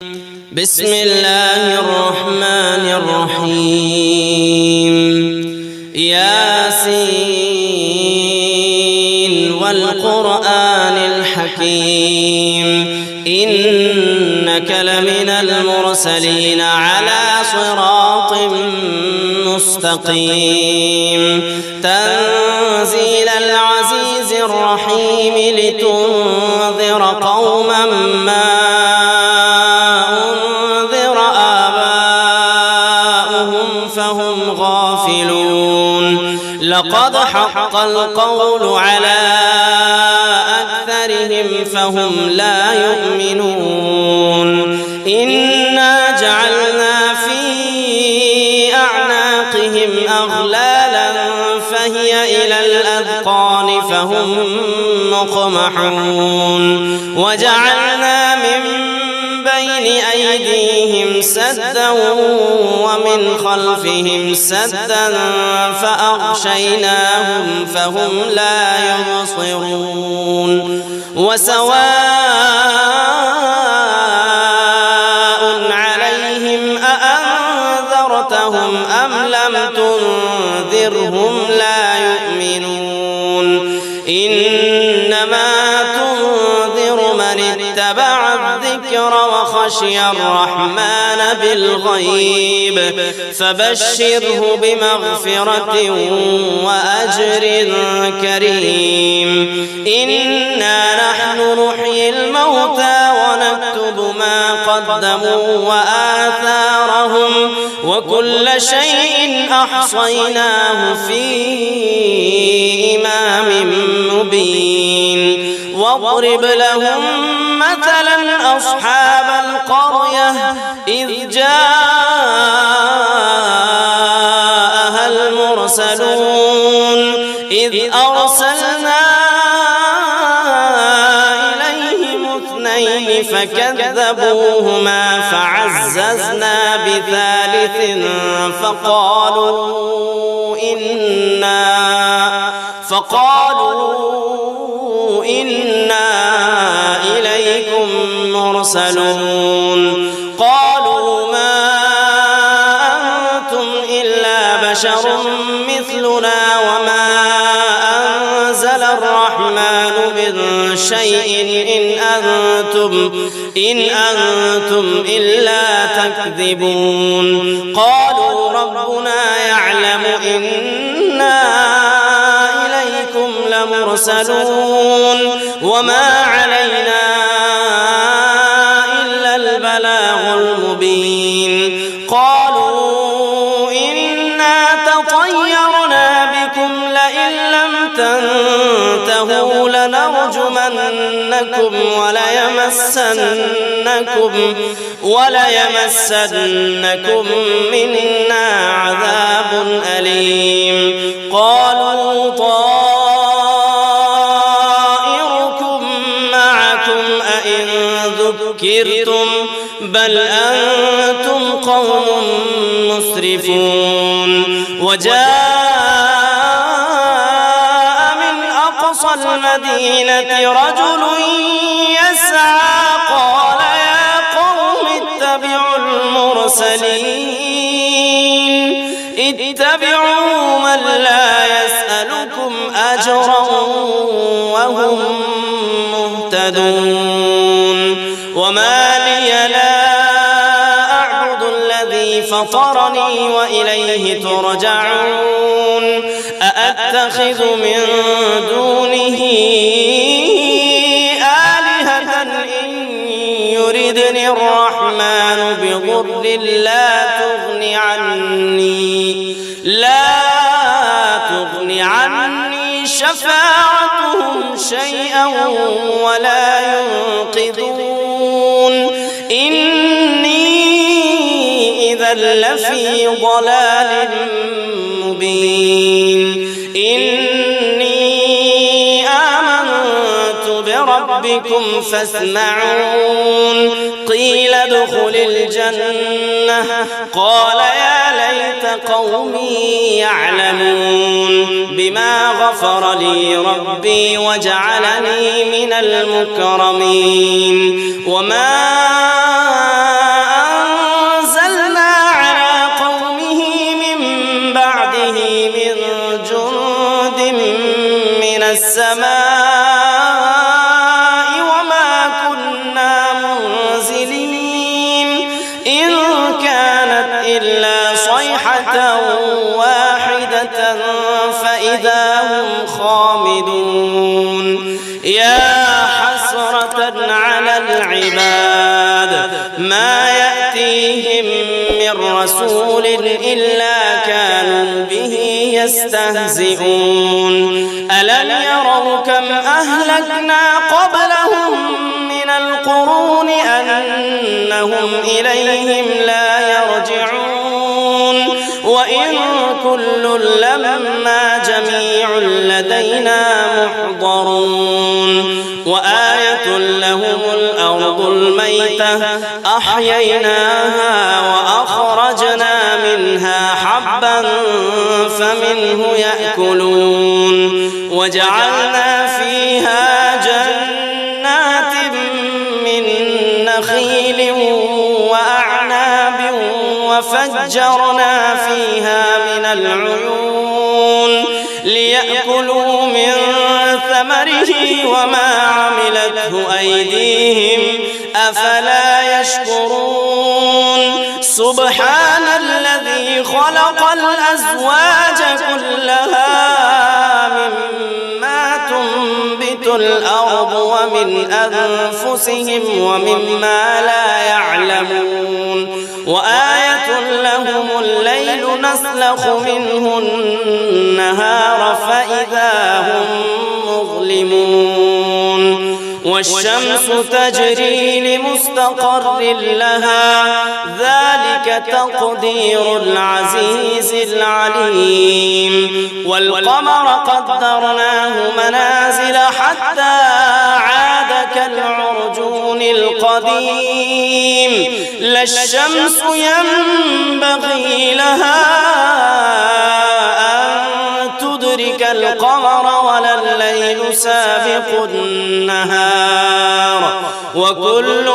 بسم الله الرحمن الرحيم ياسين والقرآن الحكيم إنك لمن المرسلين على صراط مستقيم تنزيل العزيز الرحيم لتنذر قوما ما أنذر آباؤهم فهم غافلون لقد حق القول على أكثرهم فهم لا يؤمنون إنا جعلنا في أعناقهم أغلالا فهي إلى الأذقان فهم مقمحون وجعلنا من بين أيديهم سدا ومن خلفهم سدا فأغشيناهم فهم لا يبصرون وسواء عليهم أأنذرتهم أم لم تنذرهم لا يؤمنون إنما تنذر من اتبع الذكر وخشي الرحمن بالغيب فبشره بمغفرة وأجر كريم إنا نحن نحيي الموتى ونكتب ما قدموا وآثارهم وكل شيء أحصيناه في إمام مبين واضرب لهم مثلا أصحاب القرية إذ جاءها المرسلون إذ أرسلنا إليهم اثنين فكذبوهما فعززنا بثالث فقالوا إنا إليكم مرسلون قالوا ما أنتم إلا بشر مثلنا وما أنزل الرحمن من شيء إن أنتم إلا تكذبون قالوا ربنا يعلم إنا إليكم لمرسلون وما علينا إلا البلاغ المبين قالوا إنا تطيرنا بكم لئن لم تنتهوا لنرجمنكم وليمسنكم منا عذاب أليم قالوا طائركم معكم أئن ذكرتم بل أنتم قوم مسرفون وجاء من أقصى المدينة رجل يسعى قال يا قوم اتبعوا المرسلين اتبعوا من لا يسألكم أجرا وهم مهتدون وما لي لا أعبد الذي فطرني وإليه ترجعون أأتخذ من دونه آلهة إن يردني الرحمن بضر لا تغني عني شفاعتهم شيئا ولا ينقذون إني إذا لفي ضلال مبين إني آمنت بربكم فاسمعون قيل ادخل الجنة قال يا ليت قومي يعلمون بما غفر لي ربي وجعلني من المكرمين وما إلا صيحة واحدة فإذا هم خامدون يا حسرة على العباد ما يأتيهم من رسول إلا كانوا به يستهزئون ألم يروا كم أهلكنا قبلهم من القرون أنهم إليهم لا يرجعون وإن كل لما جميع لدينا محضرون وآية لهم الأرض الميتة أحييناها وأخرجنا منها حبا فمنه يأكلون وجعلنا فيها جنات من نخيل وأعناب وفجرنا فيها من العيون ليأكلوا من ثمره وما عملته أيديهم أفلا يشكرون سبحان الذي خلق الأزواج كلها مما تنبت الأرض ومن أنفسهم ومما لا يعلمون وآية لهم الليل نسلخ منه النهار فإذا هم مظلمون والشمس تجري لمستقر لها ذلك تقدير العزيز العليم والقمر قدرناه منازل حتى عاد كالعرجون القديم لا الشمس ينبغي لها أن تدرك القمر ولا الليل سابق النهار وكل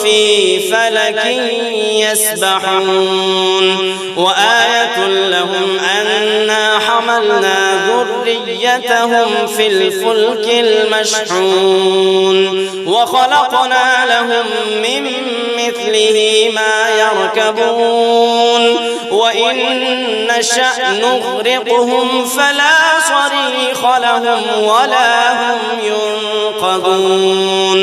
في فلك يسبحون وآية لهم أنا حملنا ذريتهم في الفلك المشحون وخلقنا لهم من مثله ما يركبون وإن نشأ نغرقهم فلا صريخ لهم ولا هم ينقذون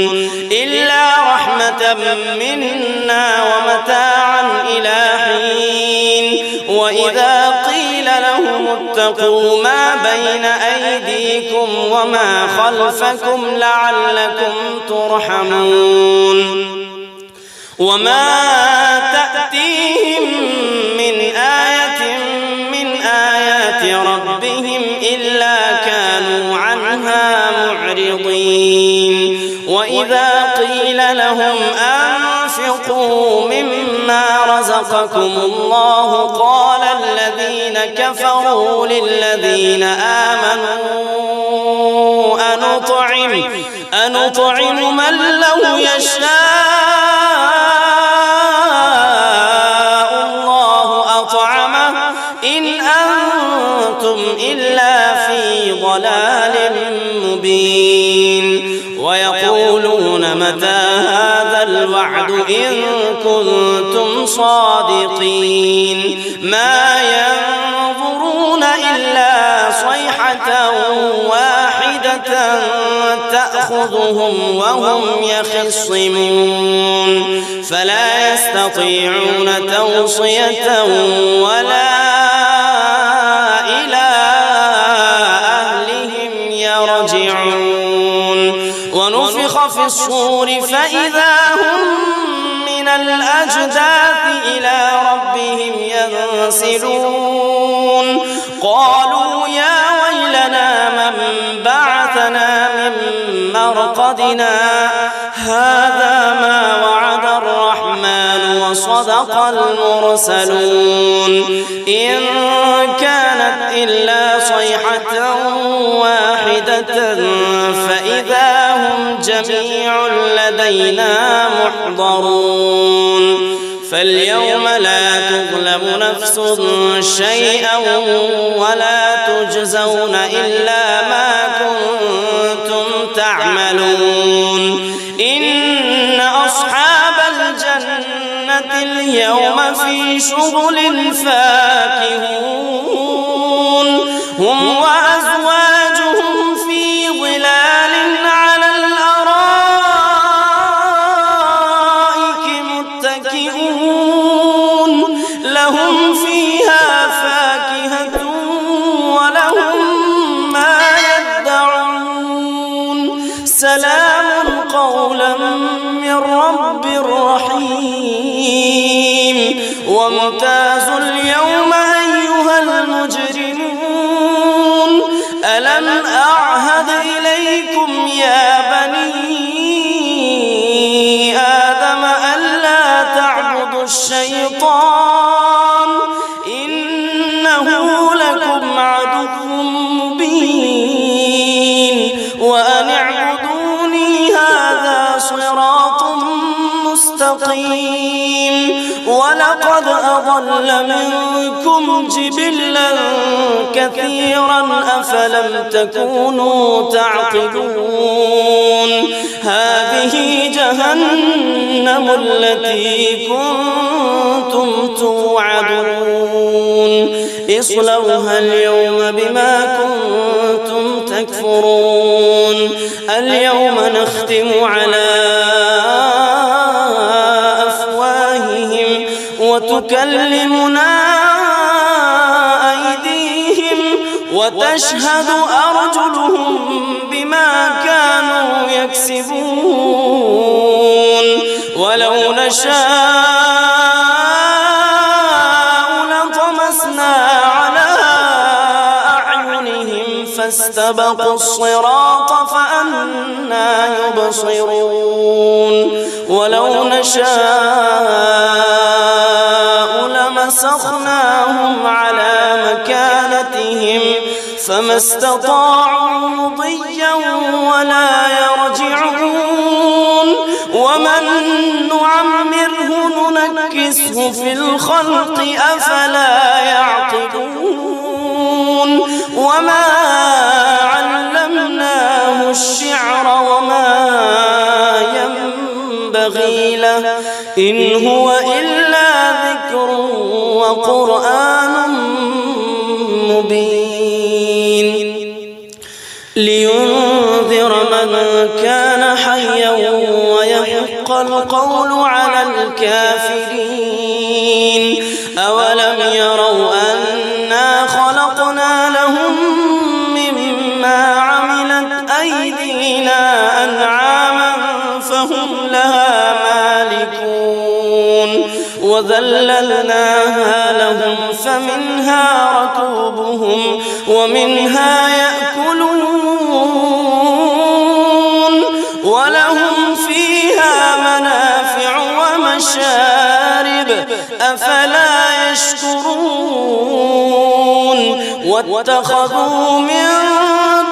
إلا رحمة منا ومتاعا إلى حين وإذا قيل لهم اتقوا ما بين أيديكم وما خلفكم لعلكم ترحمون وما تأتيهم من آية من آيات ربهم إلا كانوا عنها معرضين وإذا قيل لهم أنفقوا مما رزقكم الله قال الذين كفروا للذين آمنوا أنطعم من لو يشاء الله أطعمه إن أنتم إلا في ضلال مبين ويقولون متى هذا الوعد إن كنتم صادقين ما ينظرون إلا صيحة واحدة تأخذهم وهم يخصمون فلا يستطيعون توصية ولا إلى أهلهم يرجعون ونفخ في الصور فإذا هم من الأجداث إلى ربهم ينسلون قالوا يا ويلنا من بعثنا من مرقدنا هذا ما وعد الرحمن وصدق المرسلون إن كانت إلا صيحة واحدة فإذا هم جميع لدينا محضرون فاليوم لا تظلم نفس شيئا ولا تجزون إلا ما كنتم تعملون إن أصحاب الجنة اليوم في شغل فاكهون هم وأزواجهم في ظلال على الأرائك متكئون لهم فيها فاكهة ولهم ما يدعون سلام قولا من رب رحيم وامتازوا اليوم أيها المجرمون ألم أعهد إليكم يا بني آدم ألا تعبدوا الشيطان إنه لكم عدو مبين وأن اعبدوني هذا صراط مستقيم ولقد أضل منكم جبلا كثيرا أفلم تكونوا تعقلون هذه جهنم التي كنتم توعدون اصلوها اليوم بما كنتم تكفرون اليوم نختم على أفواههم وتكلمنا أيديهم وتشهد أرجلهم بما كانوا يكسبون ولو نشاء لطمسنا على أعينهم فاستبقوا الصراط فأنى يبصرون ولو نشاء لمسخناهم على مكانتهم فما استطاعوا مضيا ولا يرجعون ومن نعمره ننكسه في الخلق أفلا يعقلون وما علمناه الشعر وما ينبغي له إن هو إلا ذكر وقرآن مبين لينذر من كان حيا ويحق القول على الكافرين أولم يروا أنا خلقنا لهم مما عملت أيدينا أنعاما فهم لها مالكون وذللناها لهم فمنها ركوبهم ومنها يأكلون ولهم فيها منافع ومشارب أفلا يشكرون واتخذوا من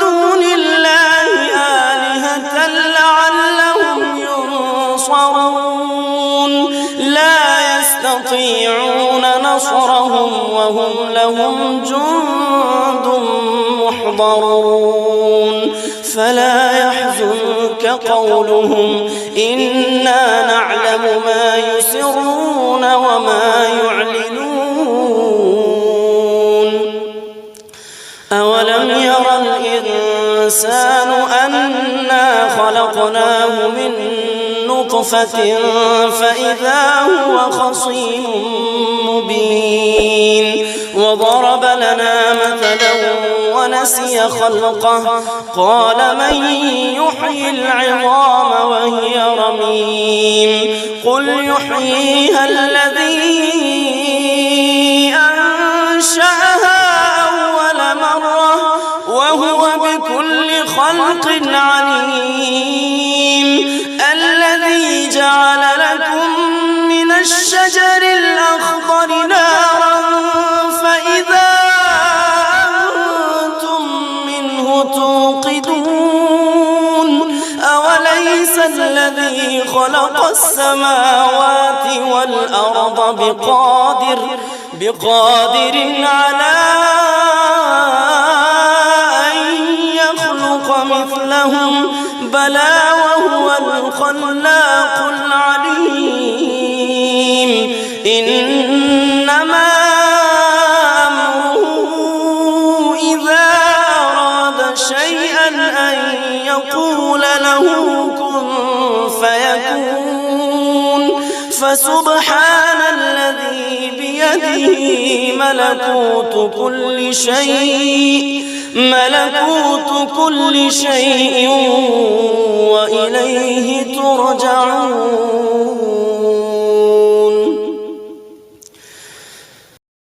دون الله آلهة لعلهم ينصرون لا يستطيعون نصرهم وهم لهم جند محضرون فلا يحزنك قولهم إنا نعلم ما يسرون وما يعلنون أولم ير الإنسان أنا خلقناه من نطفة فإذا هو خصيم مبين وضرب لنا مثلا ونسي خلقه قال من يحيي العظام وهي رميم قل يحييها الذي أنشأها أول مرة وهو بكل خلق عليم الذي جعل لكم من الشجر الأخضر نارا فإذا أنتم منه توقدون أوليس الذي خلق السماوات والأرض بقادر على أن يخلق مثلهم بلى وهو الخلاق العليم أن يقول له كن فيكون. فسبحان الذي بيده ملكوت كل شيء وإليه ترجعون.